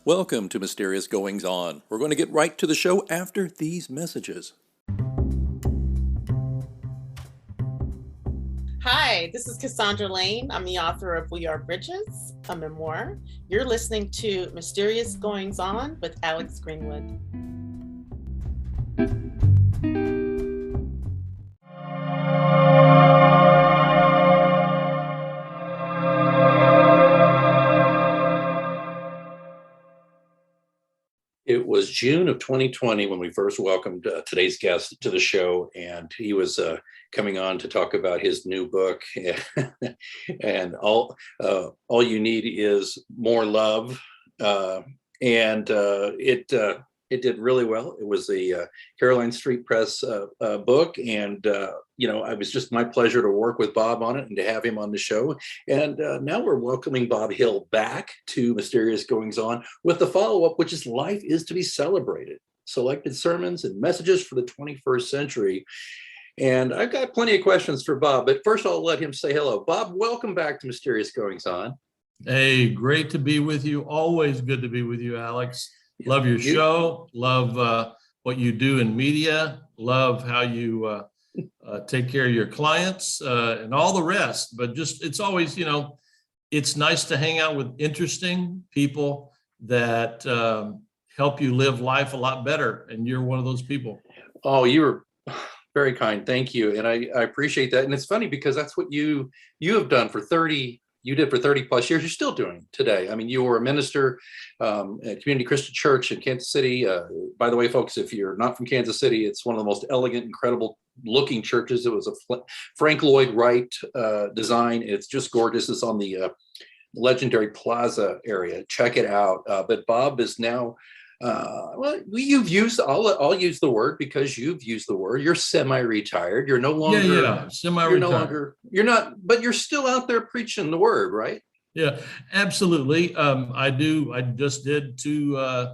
Welcome to Mysterious Goings On. We're going to get right to the show after these messages. Hi, this is Cassandra Lane. I'm the author of We Are Bridges, a memoir. You're listening to Mysterious Goings On with Alex Greenwood. It was June of 2020 when we first welcomed today's guest to the show, and he was coming on to talk about his new book. And all you need is more love, and it did really well. It was the Caroline Street Press book, and it was just my pleasure to work with Bob on it and to have him on the show. And now we're welcoming Bob Hill back to Mysterious Goings On with the follow-up, which is Life is to be Celebrated, Selected Sermons and Messages for the 21st Century. And I've got plenty of questions for Bob, but first I'll let him say hello. Bob, welcome back to Mysterious Goings On. Hey, great to be with you. Always good to be with you, Alex. Love your show. Love what you do in media. Love how you take care of your clients and all the rest. But just, it's always, it's nice to hang out with interesting people that help you live life a lot better. And you're one of those people. Oh, you were very kind. Thank you. And I appreciate that. And it's funny because that's what you have done for 30 plus years. You're still doing today. I mean, you were a minister at Community Christian Church in Kansas City. By the way, folks, if you're not from Kansas City, it's one of the most elegant, incredible looking churches. It was a Frank Lloyd Wright design. It's just gorgeous. It's on the legendary Plaza area. Check it out. But Bob is now, you've used, I'll use the word because you've used the word. You're semi-retired. You're no longer, semi-retired. You're not, but you're still out there preaching the word, right? Yeah, absolutely. I do. I just did 2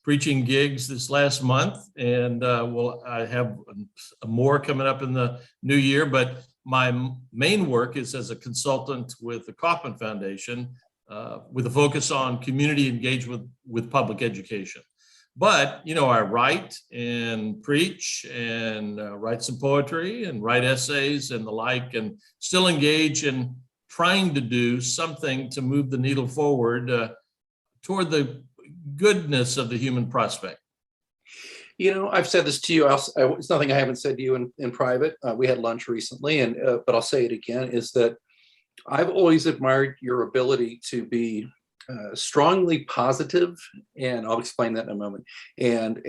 preaching gigs this last month, and I have more coming up in the new year. But my main work is as a consultant with the Kauffman Foundation, with a focus on community engagement with public education. But, I write and preach and write some poetry and write essays and the like, and still engage in trying to do something to move the needle forward toward the goodness of the human prospect. I've said this to you. It's nothing I haven't said to you in private. We had lunch recently, but I'll say it again, is that I've always admired your ability to be strongly positive, and I'll explain that in a moment, and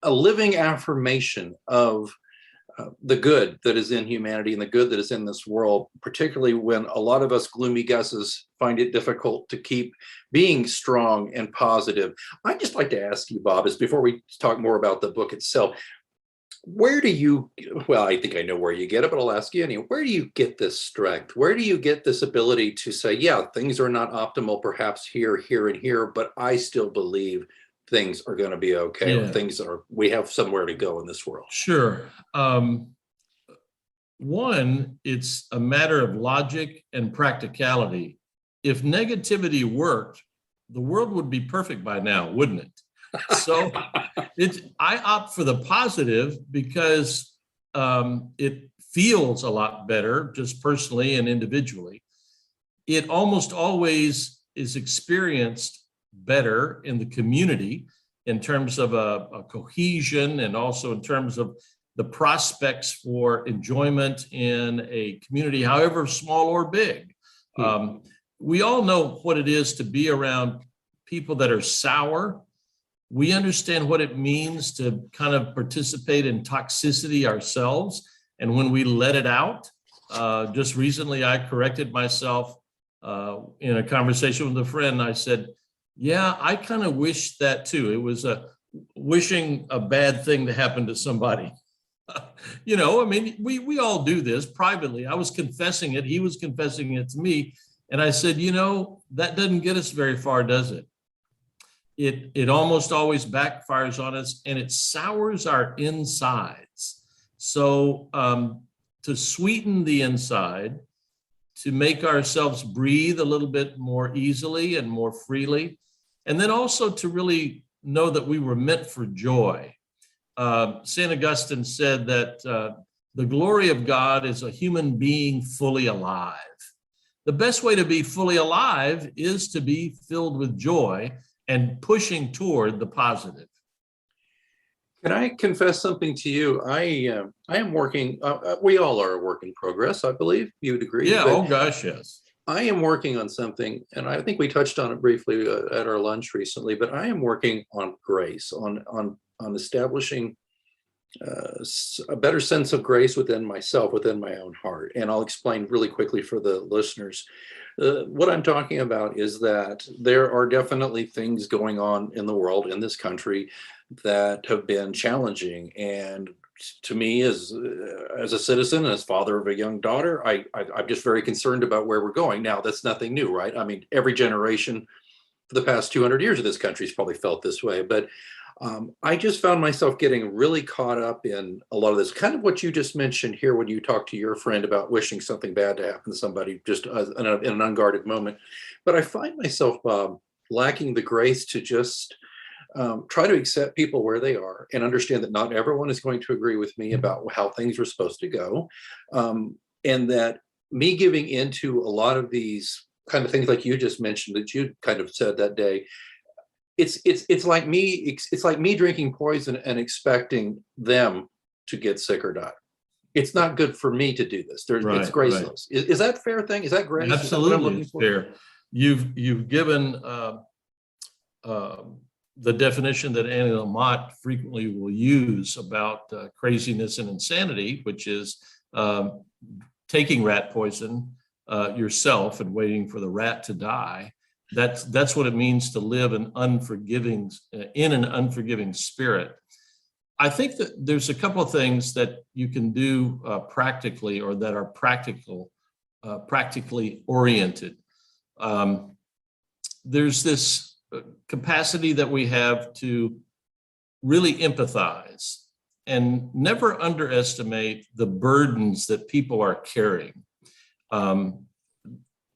a living affirmation of the good that is in humanity and the good that is in this world, particularly when a lot of us gloomy gusses find it difficult to keep being strong and positive. I'd just like to ask you, Bob, is before we talk more about the book itself, where do you, I think I know where you get it, but I'll ask you anyway, where do you get this strength? Where do you get this ability to say, yeah, things are not optimal, perhaps here, and here, but I still believe things are going to be okay. Yeah. We have somewhere to go in this world. Sure. One, it's a matter of logic and practicality. If negativity worked, the world would be perfect by now, wouldn't it? So I opt for the positive because it feels a lot better, just personally and individually. It almost always is experienced better in the community in terms of a cohesion, and also in terms of the prospects for enjoyment in a community, however small or big. We all know what it is to be around people that are sour. We understand what it means to kind of participate in toxicity ourselves. And when we let it out, just recently I corrected myself in a conversation with a friend. I said, yeah, I kind of wish that too. It was wishing a bad thing to happen to somebody. I mean, we all do this privately. I was confessing it. He was confessing it to me. And I said, that doesn't get us very far, does it? It almost always backfires on us, and it sours our insides. So to sweeten the inside, to make ourselves breathe a little bit more easily and more freely, and then also to really know that we were meant for joy. St. Augustine said that the glory of God is a human being fully alive. The best way to be fully alive is to be filled with joy and pushing toward the positive. Can I confess something to you? I am working, we all are a work in progress, I believe. You would agree? Yeah, oh gosh, yes. I am working on something, and I think we touched on it briefly at our lunch recently, but I am working on grace, on establishing a better sense of grace within myself, within my own heart. And I'll explain really quickly for the listeners. What I'm talking about is that there are definitely things going on in the world, in this country, that have been challenging. And to me, as a citizen, as father of a young daughter, I'm just very concerned about where we're going. Now, that's nothing new, right? I mean, every generation for the past 200 years of this country has probably felt this way. But I just found myself getting really caught up in a lot of this, kind of what you just mentioned here when you talked to your friend about wishing something bad to happen to somebody just in an unguarded moment. But I find myself lacking the grace to just try to accept people where they are and understand that not everyone is going to agree with me about how things are supposed to go. And that me giving into a lot of these kind of things like you just mentioned that you kind of said that day, it's like me drinking poison and expecting them to get sick or die. It's not good for me to do this. It's graceless. Right. Is that a fair thing? Is that grace? Absolutely fair. You've given the definition that Annie Lamott frequently will use about craziness and insanity, which is taking rat poison yourself and waiting for the rat to die. That's what it means to live in an unforgiving spirit. I think that there's a couple of things that you can do practically, or that are practically oriented. There's this capacity that we have to really empathize and never underestimate the burdens that people are carrying.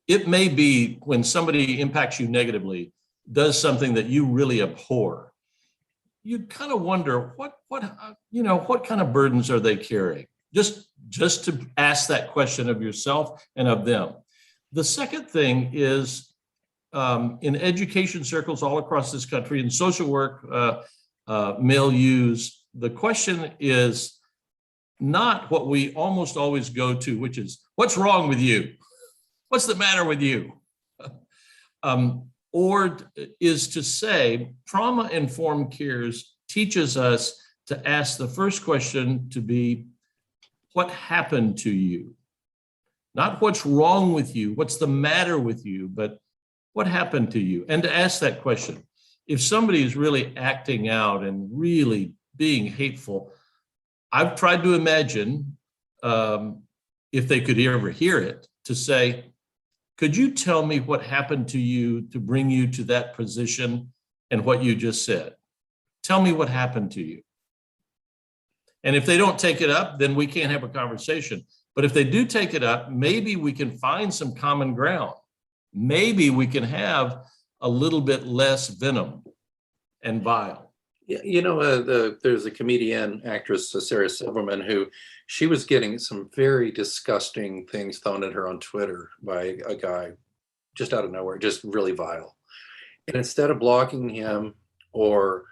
It may be when somebody impacts you negatively, does something that you really abhor, you kind of wonder what kind of burdens are they carrying? Just to ask that question of yourself and of them. The second thing is in education circles all across this country, in social work milieus, the question is not what we almost always go to, which is, what's wrong with you? What's the matter with you? Or is to say, trauma-informed cares teaches us to ask the first question to be, what happened to you? Not what's wrong with you, what's the matter with you, but what happened to you? And to ask that question. If somebody is really acting out and really being hateful, I've tried to imagine, if they could ever hear it, to say, could you tell me what happened to you to bring you to that position and what you just said? Tell me what happened to you. And if they don't take it up, then we can't have a conversation. But if they do take it up, maybe we can find some common ground. Maybe we can have a little bit less venom and bile. Yeah, there's a comedian, actress, Sarah Silverman, who she was getting some very disgusting things thrown at her on Twitter by a guy just out of nowhere, just really vile. And instead of blocking him or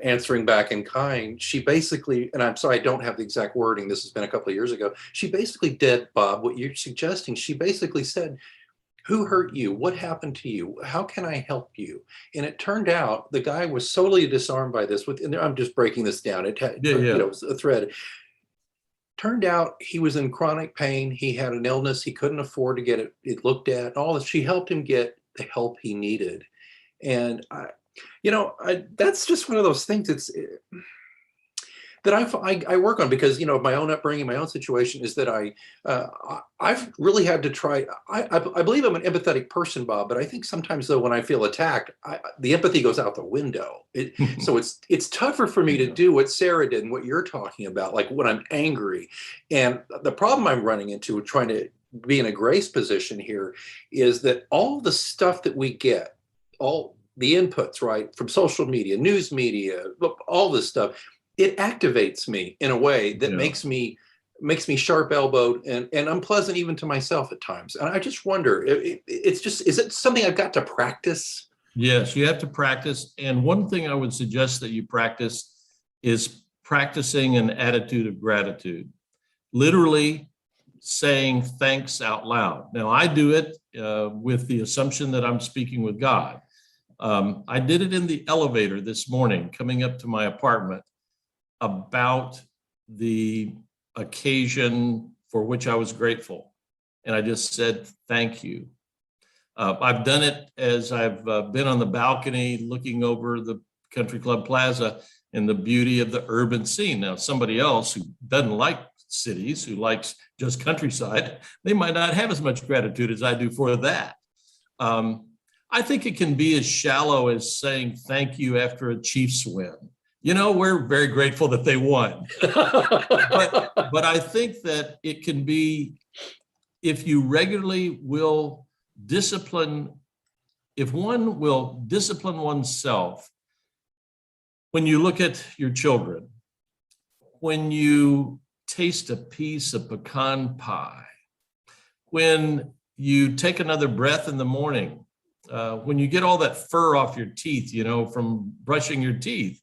answering back in kind, she basically, and I'm sorry, I don't have the exact wording, this has been a couple of years ago, she basically did, Bob, what you're suggesting. She basically said, who hurt you? What happened to you? How can I help you? And it turned out the guy was solely disarmed by this. I'm just breaking this down. It had, it was a thread. Turned out he was in chronic pain. He had an illness. He couldn't afford to get it looked at. All this. She helped him get the help he needed. And that's just one of those things. that I work on, because, my own upbringing, my own situation is that I've really had to try. I believe I'm an empathetic person, Bob, but I think sometimes though when I feel attacked, the empathy goes out the window. So it's tougher for me to do what Sarah did and what you're talking about, like when I'm angry. And the problem I'm running into with trying to be in a grace position here is that all the stuff that we get, all the inputs, right, from social media, news media, all this stuff, it activates me in a way that makes me sharp elbowed and unpleasant even to myself at times. And I just wonder, is it something I've got to practice? Yes, you have to practice. And one thing I would suggest that you practice is practicing an attitude of gratitude, literally saying thanks out loud. Now, I do it with the assumption that I'm speaking with God. I did it in the elevator this morning, coming up to my apartment, about the occasion for which I was grateful. And I just said, thank you. I've done it as I've been on the balcony looking over the Country Club Plaza and the beauty of the urban scene. Now, somebody else who doesn't like cities, who likes just countryside, they might not have as much gratitude as I do for that. I think it can be as shallow as saying thank you after a Chiefs win. We're very grateful that they won. but I think that it can be, if you regularly will discipline, if one will discipline oneself, when you look at your children, when you taste a piece of pecan pie, when you take another breath in the morning, when you get all that fur off your teeth, from brushing your teeth.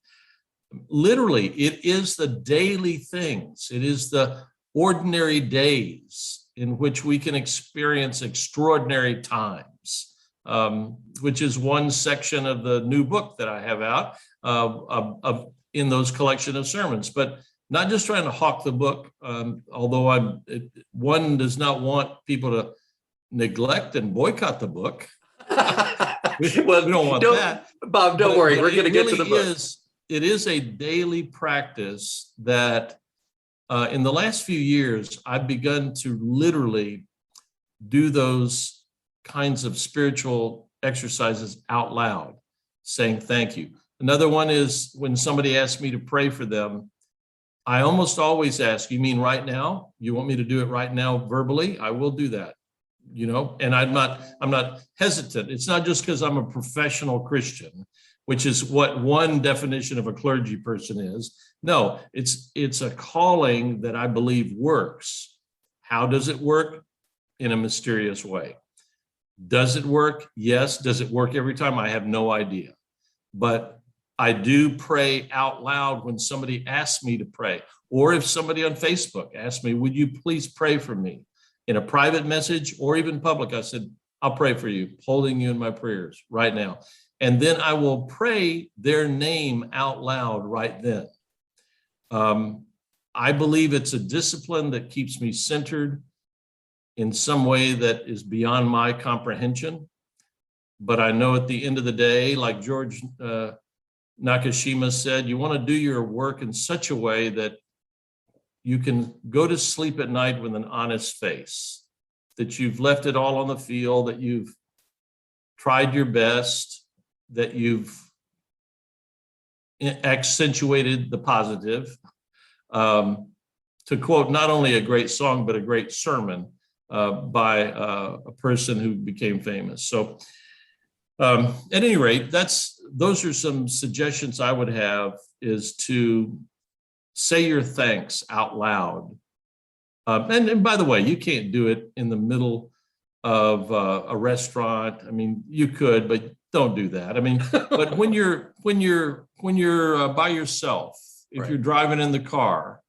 Literally, it is the daily things. It is the ordinary days in which we can experience extraordinary times, which is one section of the new book that I have out in those collection of sermons. But not just trying to hawk the book, although one does not want people to neglect and boycott the book. We don't want that. Bob, don't worry. We're going to get to the book. It is a daily practice that in the last few years, I've begun to literally do those kinds of spiritual exercises out loud, saying thank you. Another one is when somebody asks me to pray for them, I almost always ask, you mean right now? You want me to do it right now verbally? I will do that. And I'm not hesitant. It's not just because I'm a professional Christian, which is what one definition of a clergy person is. No, it's a calling that I believe works. How does it work? In a mysterious way. Does it work? Yes. Does it work every time? I have no idea. But I do pray out loud when somebody asks me to pray, or if somebody on Facebook asks me, would you please pray for me? In a private message or even public, I said, I'll pray for you, holding you in my prayers right now. And then I will pray their name out loud right then. I believe it's a discipline that keeps me centered in some way that is beyond my comprehension. But I know at the end of the day, like George Nakashima said, you want to do your work in such a way that you can go to sleep at night with an honest face, that you've left it all on the field, that you've tried your best, that you've accentuated the positive. To quote not only a great song, but a great sermon by a person who became famous. So at any rate, those are some suggestions I would have, is to say your thanks out loud. And by the way, you can't do it in the middle of a restaurant. I mean, you could, but don't do that. I mean, but when you're by yourself, if Right. you're driving in the car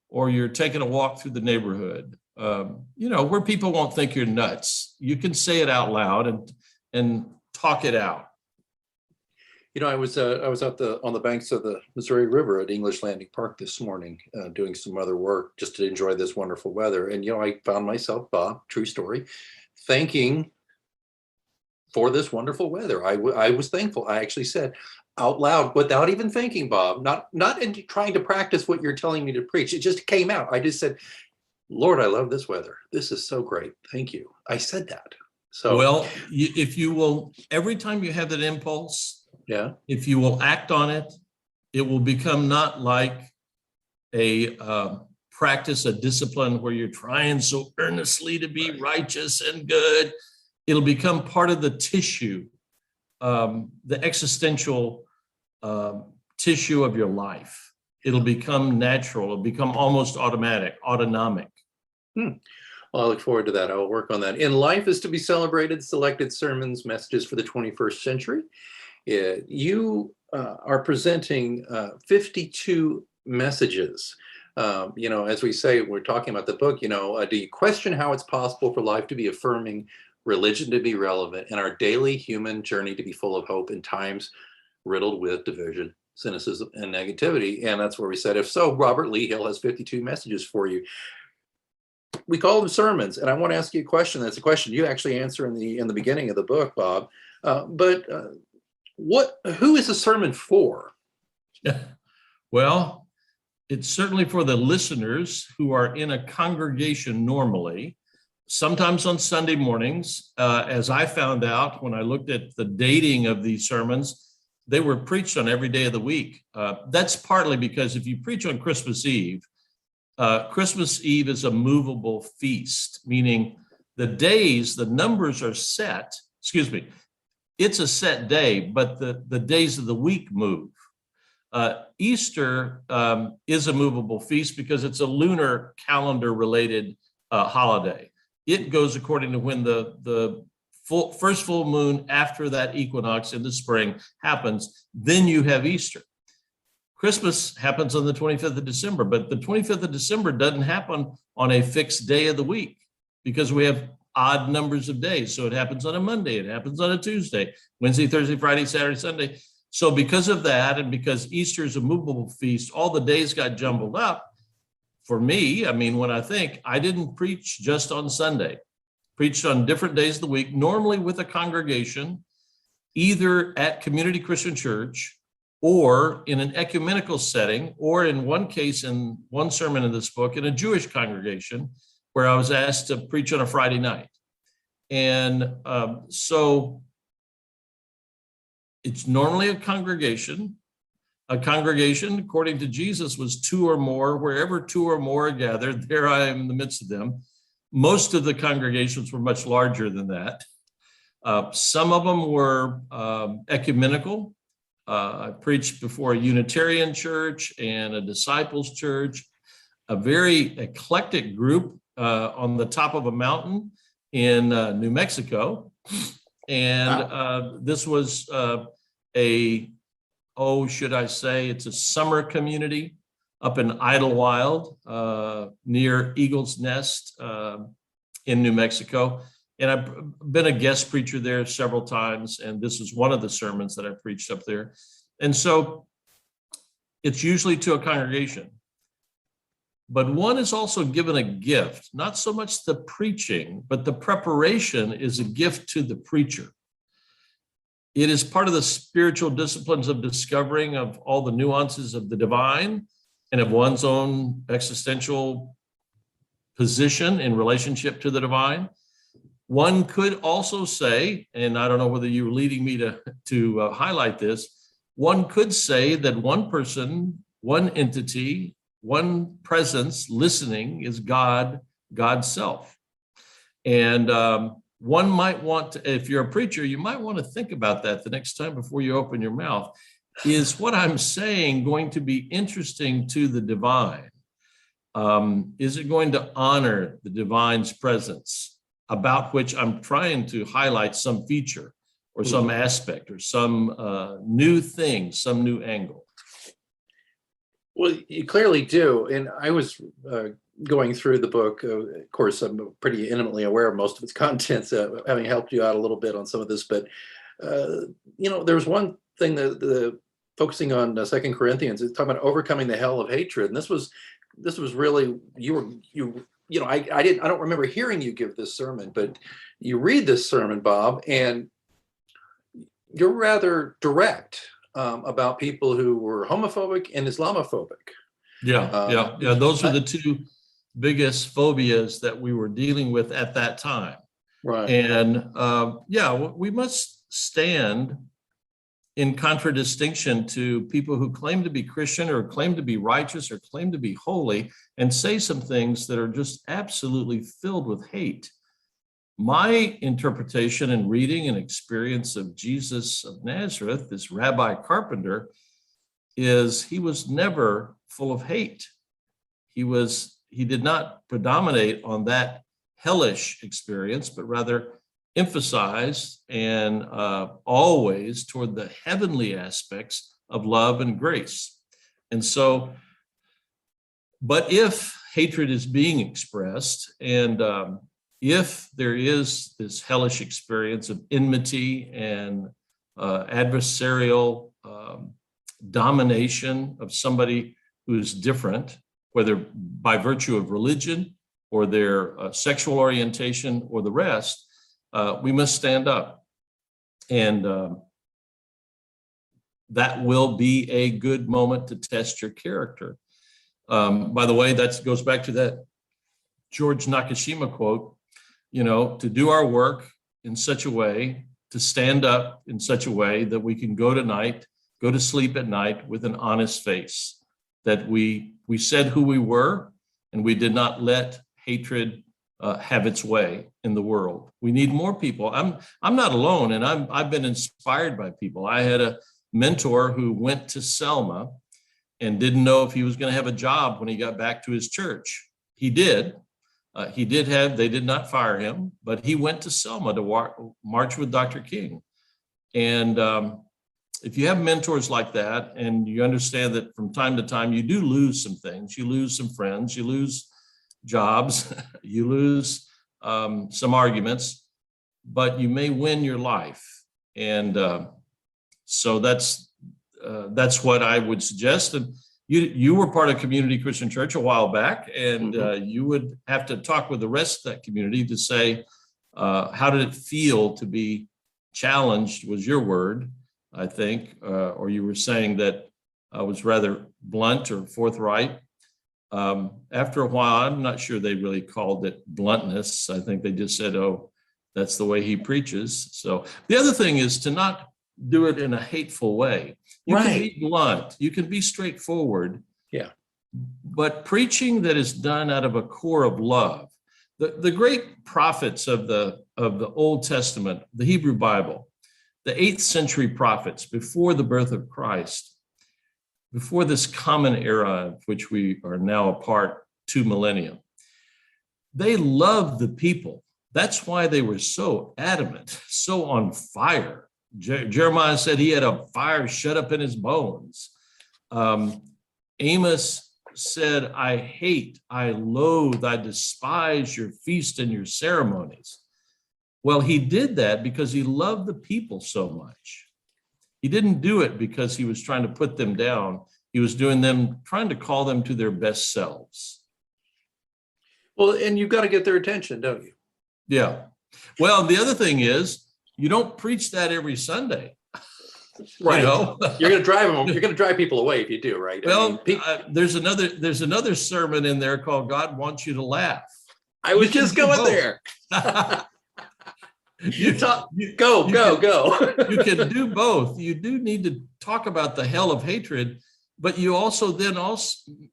or you're taking a walk through the neighborhood, where people won't think you're nuts, you can say it out loud and talk it out. I was out on the banks of the Missouri River at English Landing Park this morning, doing some other work just to enjoy this wonderful weather. And I found myself, Bob, true story, thanking for this wonderful weather. I was thankful. I actually said out loud without even thinking, Bob, not in trying to practice what you're telling me to preach. It just came out. I just said, Lord, I love this weather. This is so great. Thank you. I said that. So, well, if you will, every time you have that impulse, yeah, if you will act on it, it will become not like a practice, a discipline where you're trying so earnestly to be righteous and good. It'll become part of the tissue, the existential tissue of your life. It'll become natural. It'll become almost automatic, autonomic. Well, I look forward to that. I'll work on that. In Life is to be Celebrated, Selected Sermons, Messages for the 21st Century. You are presenting 52 messages. As we say, we're talking about the book, do you question how it's possible for life to be affirming, religion to be relevant, and our daily human journey to be full of hope in times riddled with division, cynicism, and negativity? And that's where we said, if so, Robert Lee Hill has 52 messages for you. We call them sermons, and I want to ask you a question. That's a question you actually answer in the beginning of the book, Bob. Who is a sermon for? Well, it's certainly for the listeners who are in a congregation normally, sometimes on Sunday mornings. As I found out when I looked at the dating of these sermons, they were preached on every day of the week. That's partly because if you preach on Christmas Eve is a movable feast, meaning the numbers are set, it's a set day, but the days of the week move. Easter is a movable feast because it's a lunar calendar related holiday. It goes according to when the first full moon after that equinox in the spring happens, then you have Easter. Christmas happens on the 25th of December, but the 25th of December doesn't happen on a fixed day of the week because we have odd numbers of days. So it happens on a Monday, it happens on a Tuesday, Wednesday, Thursday, Friday, Saturday, Sunday. So because of that, and because Easter is a movable feast, all the days got jumbled up. For me, when I didn't preach just on Sunday, preached on different days of the week, normally with a congregation, either at Community Christian Church or in an ecumenical setting, or in one case, in one sermon in this book, in a Jewish congregation, where I was asked to preach on a Friday night. And so it's normally a congregation. A congregation, according to Jesus, was two or more. Wherever two or more are gathered, there I am in the midst of them. Most of the congregations were much larger than that. Some of them were ecumenical. I preached before a Unitarian church and a Disciples church, a very eclectic group on the top of a mountain in New Mexico. And this was it's a summer community up in Idlewild near Eagle's Nest in New Mexico. And I've been a guest preacher there several times, and this is one of the sermons that I preached up there. And so it's usually to a congregation. But one is also given a gift, not so much the preaching, but the preparation is a gift to the preacher. It is part of the spiritual disciplines of discovering of all the nuances of the divine and of one's own existential position in relationship to the divine. One could also say, and I don't know whether you're leading me to highlight this, one could say that one person, one entity, one presence listening is God, God's self. And one might want to, if you're a preacher, you might want to think about that the next time before you open your mouth. Is what I'm saying going to be interesting to the divine? Is it going to honor the divine's presence, about which I'm trying to highlight some feature or some aspect or some new thing, some new angle? Well, you clearly do. And I was going through the book. Of course, I'm pretty intimately aware of most of its contents, having helped you out a little bit on some of this. But, there's one thing that the focusing on 2 Corinthians, it's talking about overcoming the hell of hatred. And this was really, I don't remember hearing you give this sermon, but you read this sermon, Bob, and you're rather direct about people who were homophobic and Islamophobic. Yeah. Those are the two biggest phobias that we were dealing with at that time. Right. And we must stand in contradistinction to people who claim to be Christian or claim to be righteous or claim to be holy and say some things that are just absolutely filled with hate. My interpretation and reading and experience of Jesus of Nazareth, this Rabbi Carpenter, is he was never full of hate. He did not predominate on that hellish experience, but rather emphasize and always toward the heavenly aspects of love and grace. And so, but if hatred is being expressed, and if there is this hellish experience of enmity and adversarial domination of somebody who's different, whether by virtue of religion or their sexual orientation or the rest, we must stand up. And that will be a good moment to test your character. By the way, that goes back to that George Nakashima quote, to do our work in such a way, to stand up in such a way that we can go to sleep at night with an honest face, that we said who we were and we did not let hatred have its way in the world. We need more people. I'm not alone, and I've been inspired by people. I had a mentor who went to Selma and didn't know if he was going to have a job when he got back to his church. He did. They did not fire him, but he went to Selma to march with Dr. King. And if you have mentors like that, and you understand that from time to time you do lose some things, you lose some friends, you lose jobs, you lose some arguments, but you may win your life. And so that's what I would suggest. And you were part of Community Christian Church a while back, and you would have to talk with the rest of that community to say, how did it feel to be challenged, was your word, I think, or you were saying that I was rather blunt or forthright. After a while, I'm not sure they really called it bluntness. I think they just said, oh, that's the way he preaches. So the other thing is to not do it in a hateful way. You can be blunt, you can be straightforward. Yeah. But preaching that is done out of a core of love. The great prophets of the Old Testament, the Hebrew Bible, the 8th century prophets before the birth of Christ, before this common era of which we are now a part, 2 millennia, they loved the people. That's why they were so adamant, so on fire. Jeremiah said he had a fire shut up in his bones. Amos said, I hate, I loathe, I despise your feast and your ceremonies. Well, he did that because he loved the people so much. He didn't do it because he was trying to put them down. He was trying to call them to their best selves. Well, and you've got to get their attention, don't you? Yeah. Well, the other thing is, you don't preach that every Sunday. Right. You're going to drive them. You're going to drive people away if you do, right? Well, there's another sermon in there called "God Wants You to Laugh." I was just going there. Go. You can do both. You do need to talk about the hell of hatred, but you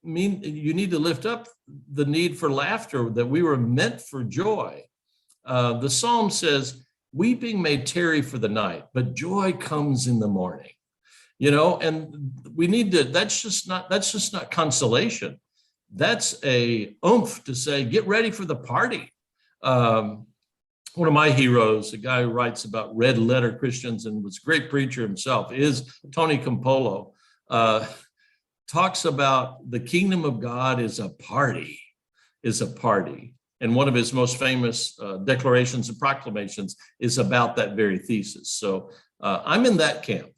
need to lift up the need for laughter, that we were meant for joy. The Psalm says, weeping may tarry for the night, but joy comes in the morning. And we need to, that's just not consolation. That's a oomph to say, get ready for the party. One of my heroes, a guy who writes about red letter Christians and was a great preacher himself, is Tony Campolo. Talks about the kingdom of God is a party. And one of his most famous declarations and proclamations is about that very thesis. So I'm in that camp.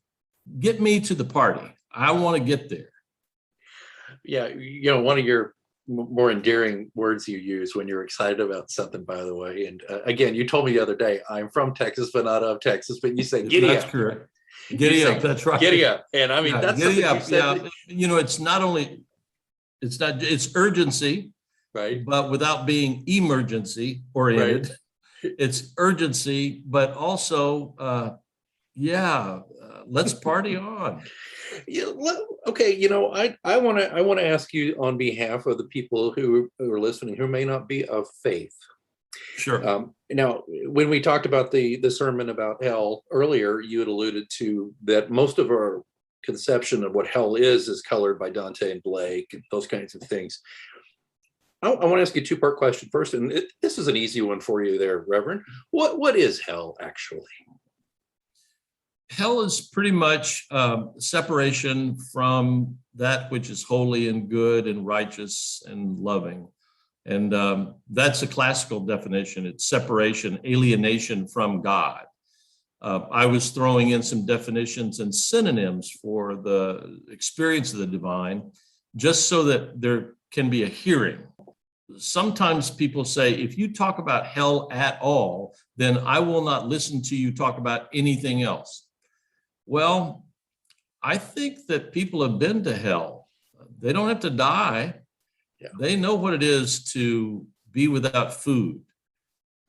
Get me to the party. I want to get there. Yeah, one of your more endearing words you use when you're excited about something, by the way. And again, you told me the other day, I'm from Texas, but not of Texas. But you say, giddy That's up. correct. Giddy up, that's right. Giddy up. And I mean, Yeah, that's giddy something up. you said. Yeah, you know, it's urgency, Right. but without being emergency oriented. It's urgency, but also, let's party on. Yeah, okay, I want to ask you on behalf of the people who are listening who may not be of faith. Sure. Now, when we talked about the sermon about hell earlier, you had alluded to that most of our conception of what hell is colored by Dante and Blake and those kinds of things. I want to ask you a two-part question first, and this is an easy one for you there, Reverend. What is hell actually? Hell is pretty much separation from that which is holy and good and righteous and loving. And that's a classical definition. It's separation, alienation from God. I was throwing in some definitions and synonyms for the experience of the divine, just so that there can be a hearing. Sometimes people say, if you talk about hell at all, then I will not listen to you talk about anything else. Well, I think that people have been to hell. They don't have to die. Yeah. They know what it is to be without food,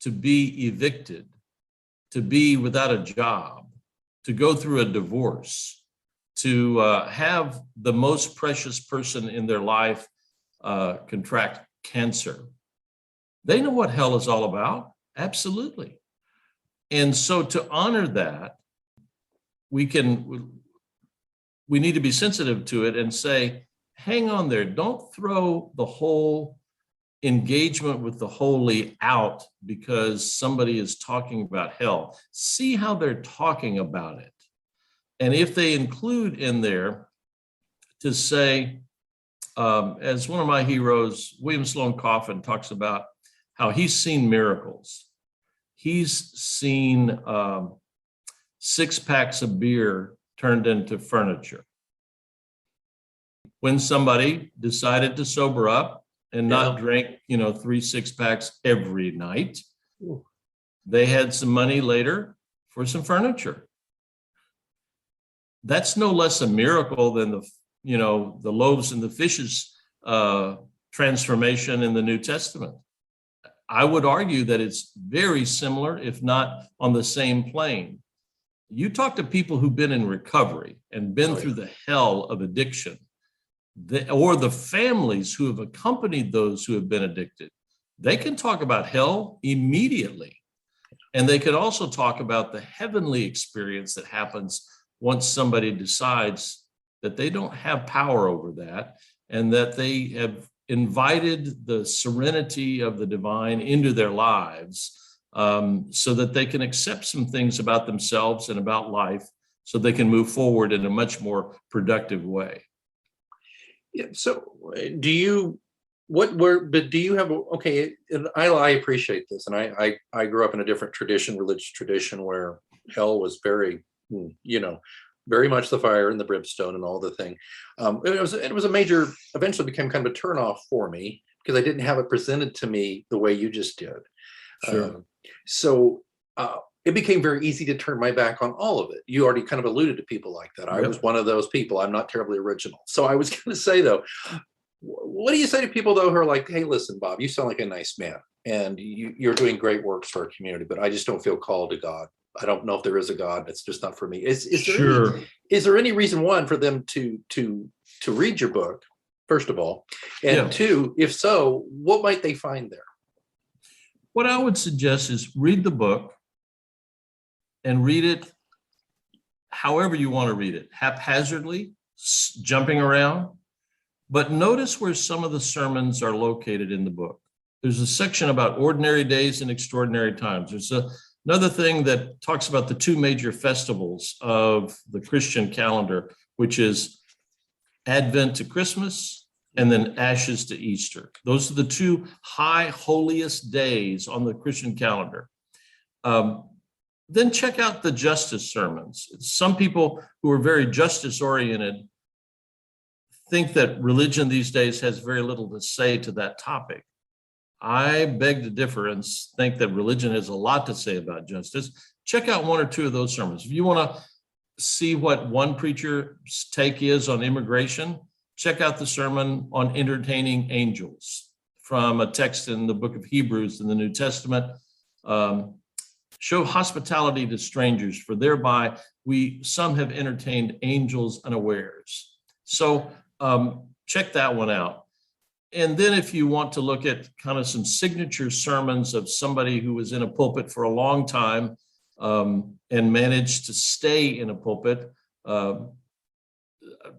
to be evicted, to be without a job, to go through a divorce, to have the most precious person in their life contract cancer. They know what hell is all about. Absolutely. And so to honor that, we need to be sensitive to it and say, hang on there. Don't throw the whole engagement with the holy out because somebody is talking about hell. See how they're talking about it. And if they include in there to say, as one of my heroes, William Sloane Coffin, talks about how he's seen miracles. He's seen 6 packs of beer turned into furniture. When somebody decided to sober up and not drink, 3 6-packs every night, they had some money later for some furniture. That's no less a miracle than the loaves and the fishes transformation in the New Testament. I would argue that it's very similar, if not on the same plane. You talk to people who've been in recovery and been through the hell of addiction, or the families who have accompanied those who have been addicted, they can talk about hell immediately. And they can also talk about the heavenly experience that happens once somebody decides that they don't have power over that and that they have invited the serenity of the divine into their lives, so that they can accept some things about themselves and about life so they can move forward in a much more productive way. Yeah. So do you have, okay, and I appreciate this. And I grew up in a different tradition, religious tradition, where hell was very, very much the fire and the brimstone and all the thing. It was a major, eventually became kind of a turnoff for me because I didn't have it presented to me the way you just did. Sure. So it became very easy to turn my back on all of it. You already kind of alluded to people like that. I was one of those people. I'm not terribly original. So I was going to say, though, what do you say to people, though, who are like, hey, listen, Bob, you sound like a nice man and you're doing great works for our community, but I just don't feel called to God. I don't know if there is a God. It's just not for me. Is there any reason, one, for them to read your book, first of all, and two, if so, what might they find there? What I would suggest is read the book and read it however you want to read it, haphazardly, jumping around. But notice where some of the sermons are located in the book. There's a section about ordinary days and extraordinary times. There's another thing that talks about the 2 major festivals of the Christian calendar, which is Advent to Christmas and then Ashes to Easter. Those are the 2 high holiest days on the Christian calendar. Then check out the justice sermons. Some people who are very justice oriented think that religion these days has very little to say to that topic. I beg to differ and think that religion has a lot to say about justice. Check out 1 or 2 of those sermons. If you want to see what one preacher's take is on immigration, check out the sermon on entertaining angels from a text in the book of Hebrews in the New Testament. Show hospitality to strangers, for thereby some have entertained angels unawares. So check that one out. And then if you want to look at kind of some signature sermons of somebody who was in a pulpit for a long time and managed to stay in a pulpit, I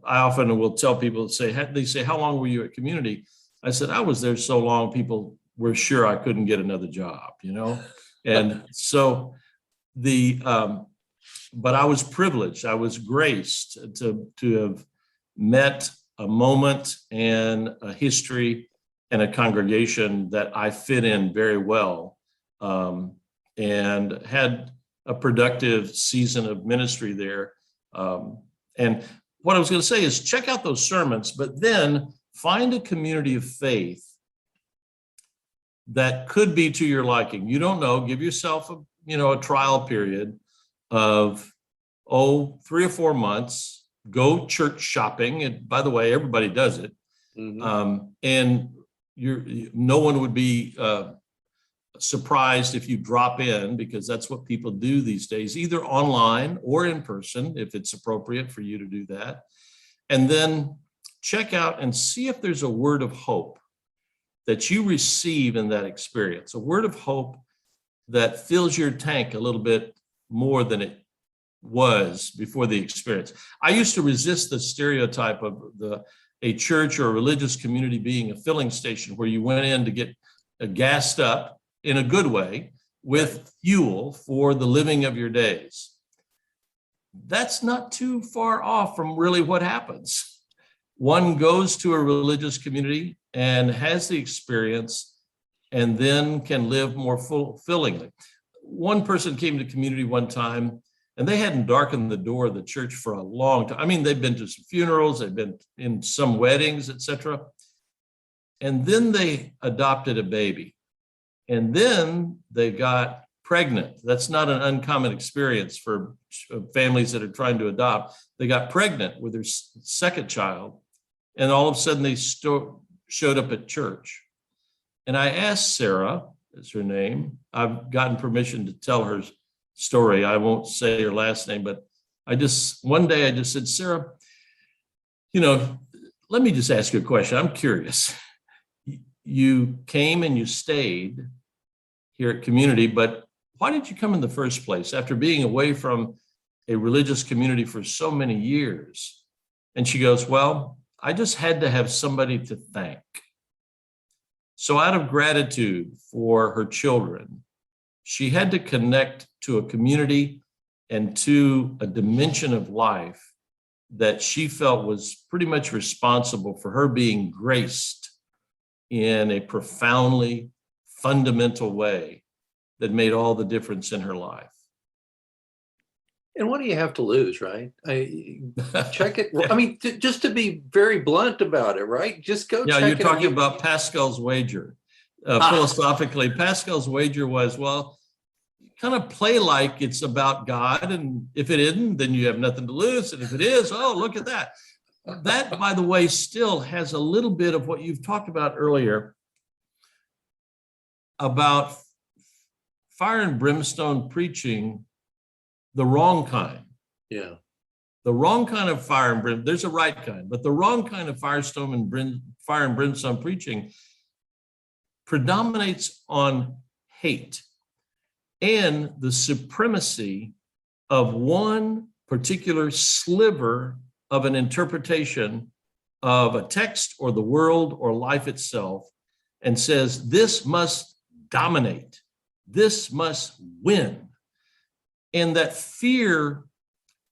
often will tell people, they say, how long were you at Community? I said, I was there so long, people were sure I couldn't get another job, And so but I was privileged, I was graced to have met a moment and a history and a congregation that I fit in very well, and had a productive season of ministry there. And what I was going to say is check out those sermons, but then find a community of faith that could be to your liking. You don't know, give yourself a trial period of 3 or 4 months. Go church shopping, and by the way, everybody does it. Mm-hmm. And no one would be surprised if you drop in, because that's what people do these days, either online or in person, if it's appropriate for you to do that. And then check out and see if there's a word of hope that you receive in that experience, a word of hope that fills your tank a little bit more than it was before the experience. I used to resist the stereotype of a church or a religious community being a filling station where you went in to get gassed up in a good way with fuel for the living of your days. That's not too far off from really what happens. One goes to a religious community and has the experience and then can live more fulfillingly. One person came to Community one time, and they hadn't darkened the door of the church for a long time. I mean, they've been to some funerals, they've been in some weddings, etc. And then they adopted a baby. And then they got pregnant. That's not an uncommon experience for families that are trying to adopt. They got pregnant with their second child. And all of a sudden they showed up at church. And I asked Sarah, that's her name. I've gotten permission to tell her story. I won't say her last name, but one day I just said, Sarah, let me just ask you a question. I'm curious. You came and you stayed here at Community, but why did you come in the first place after being away from a religious community for so many years? And she goes, well, I just had to have somebody to thank. So out of gratitude for her children, she had to connect to a community and to a dimension of life that she felt was pretty much responsible for her being graced in a profoundly fundamental way that made all the difference in her life. And what do you have to lose, right? Check it. I mean, just to be very blunt about it, right? Just go check it. Yeah, you're talking about Pascal's wager. Philosophically, Pascal's wager was, well, kind of play like it's about God. And if it isn't, then you have nothing to lose. And if it is, oh, look at that. That, by the way, still has a little bit of what you've talked about earlier about fire and brimstone preaching, the wrong kind. Yeah. The wrong kind of fire and brimstone, there's a right kind, but the wrong kind of fire and brimstone preaching predominates on hate and the supremacy of one particular sliver of an interpretation of a text or the world or life itself, and says, this must dominate, this must win. And that fear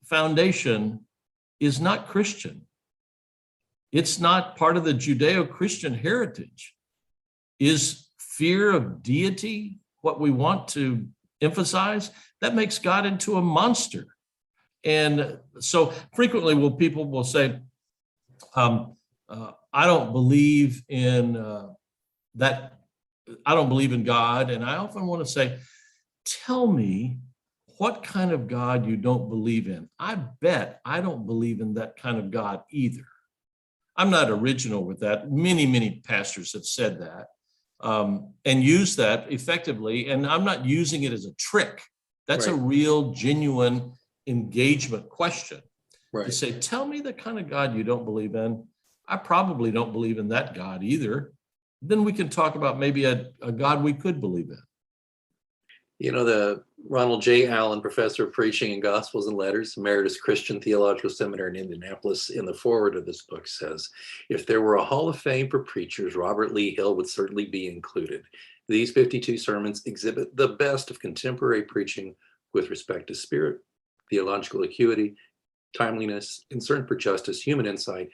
foundation is not Christian. It's not part of the Judeo-Christian heritage. Is fear of deity what we want to emphasize? That makes God into a monster. And so frequently people will say, I don't believe in that. I don't believe in God. And I often want to say, tell me what kind of God you don't believe in. I bet I don't believe in that kind of God either. I'm not original with that. Many pastors have said that and used that effectively. And I'm not using it as a trick. That's Right. a real, genuine engagement question. Right. To say, tell me the kind of God you don't believe in. I probably don't believe in that God either. Then we can talk about maybe a God we could believe in. You know, the Ronald J. Allen, professor of preaching and gospels and letters, emeritus Christian Theological Seminary in Indianapolis, in the foreword of this book says, if there were a hall of fame for preachers, Robert Lee Hill would certainly be included. These 52 sermons exhibit the best of contemporary preaching with respect to spirit, theological acuity, timeliness, concern for justice, human insight,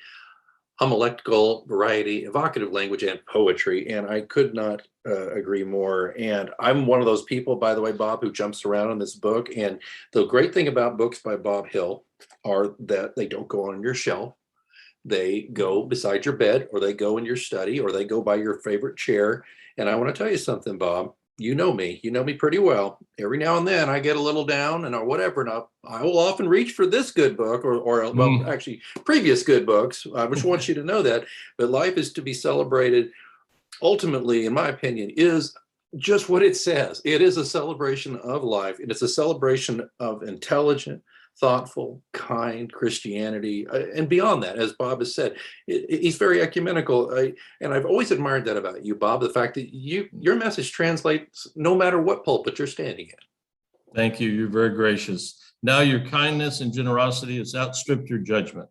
homiletical variety, evocative language, and poetry. And I could not agree more. And I'm one of those people, by the way, Bob, who jumps around in this book. And the great thing about books by Bob Hill are that they don't go on your shelf. They go beside your bed, or they go in your study, or they go by your favorite chair. And I want to tell you something, Bob. You know me pretty well. Every now and then I get a little down and or whatever, and I will often reach for this good book or actually previous good books. I just want you to know that. But life is to be celebrated. Ultimately, in my opinion, is just what it says. It is a celebration of life, and it's a celebration of intelligent, thoughtful, kind Christianity, and beyond that, as Bob has said, he's very ecumenical, and I've always admired that about you, Bob. The fact that your message translates no matter what pulpit you're standing in. Thank you. You're very gracious. Now your kindness and generosity has outstripped your judgment.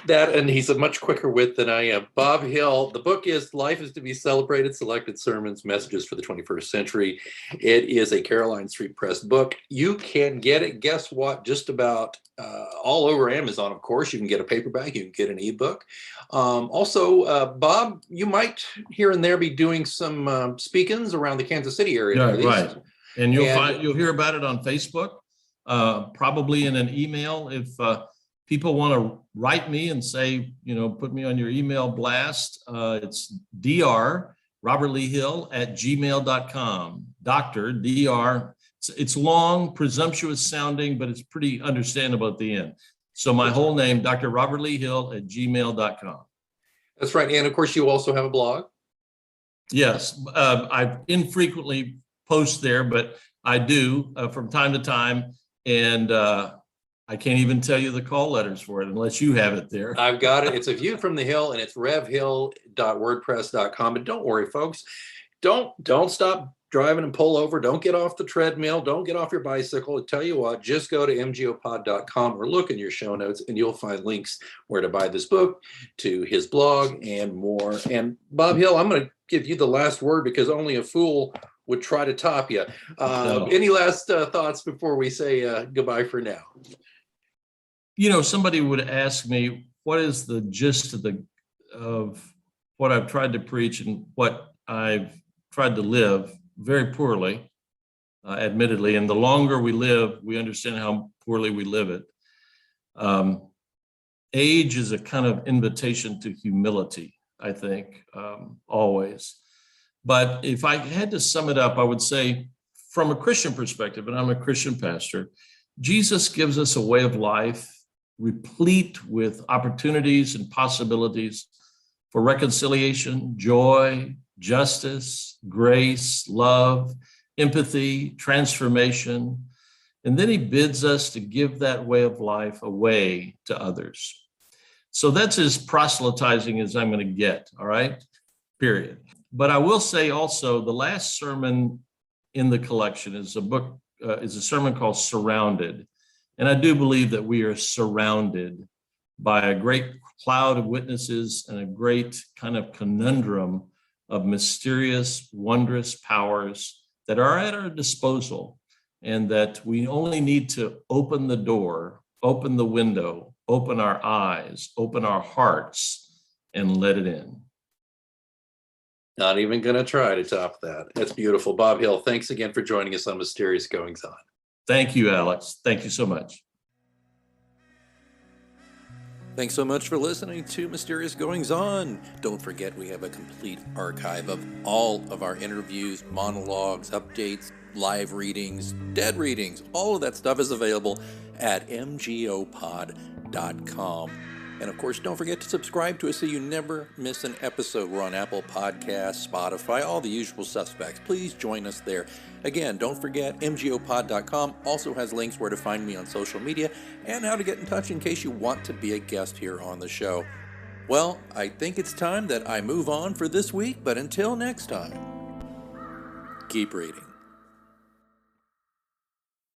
That, and he's a much quicker wit than I am. Bob Hill, the book is Life is to be Celebrated, Selected Sermons, Messages for the 21st Century. It is a Caroline Street Press book. You can get it, guess what, just about all over Amazon, of course. You can get a paperback, you can get an ebook. Also, Bob, you might here and there be doing some speakings around the Kansas City area. Yeah, right. And you'll hear about it on Facebook, probably in an email if people want to write me and say, put me on your email blast. It's Dr. Robert Lee Hill at gmail.com. Dr. Dr. It's long, presumptuous sounding, but it's pretty understandable at the end. So my whole name, Dr. Robert Lee Hill at gmail.com. That's right. And of course, you also have a blog. Yes, I infrequently post there, but I do from time to time. And I can't even tell you the call letters for it unless you have it there. I've got it. It's A View from the Hill, and it's revhill.wordpress.com. And don't worry, folks. Don't stop driving and pull over. Don't get off the treadmill. Don't get off your bicycle. I tell you what, just go to mgopod.com or look in your show notes, and you'll find links where to buy this book, to his blog, and more. And Bob Hill, I'm going to give you the last word because only a fool would try to top you. No. Any last thoughts before we say goodbye for now? Somebody would ask me, what is the gist of what I've tried to preach and what I've tried to live very poorly, admittedly. And the longer we live, we understand how poorly we live it. Age is a kind of invitation to humility, I think, always. But if I had to sum it up, I would say from a Christian perspective, and I'm a Christian pastor, Jesus gives us a way of life replete with opportunities and possibilities for reconciliation, joy, justice, grace, love, empathy, transformation. And then he bids us to give that way of life away to others. So that's as proselytizing as I'm going to get, all right? Period. But I will say also the last sermon in the collection is a sermon called Surrounded. And I do believe that we are surrounded by a great cloud of witnesses and a great kind of conundrum of mysterious, wondrous powers that are at our disposal, and that we only need to open the door, open the window, open our eyes, open our hearts, and let it in. Not even going to try to top that. That's beautiful. Bob Hill, thanks again for joining us on Mysterious Goings On. Thank you, Alex. Thank you so much. Thanks so much for listening to Mysterious Goings On. Don't forget we have a complete archive of all of our interviews, monologues, updates, live readings, dead readings, all of that stuff is available at mgopod.com. And of course, don't forget to subscribe to us so you never miss an episode. We're on Apple Podcasts, Spotify, all the usual suspects. Please join us there. Again, don't forget, mgopod.com also has links where to find me on social media and how to get in touch in case you want to be a guest here on the show. Well, I think it's time that I move on for this week, but until next time, keep reading.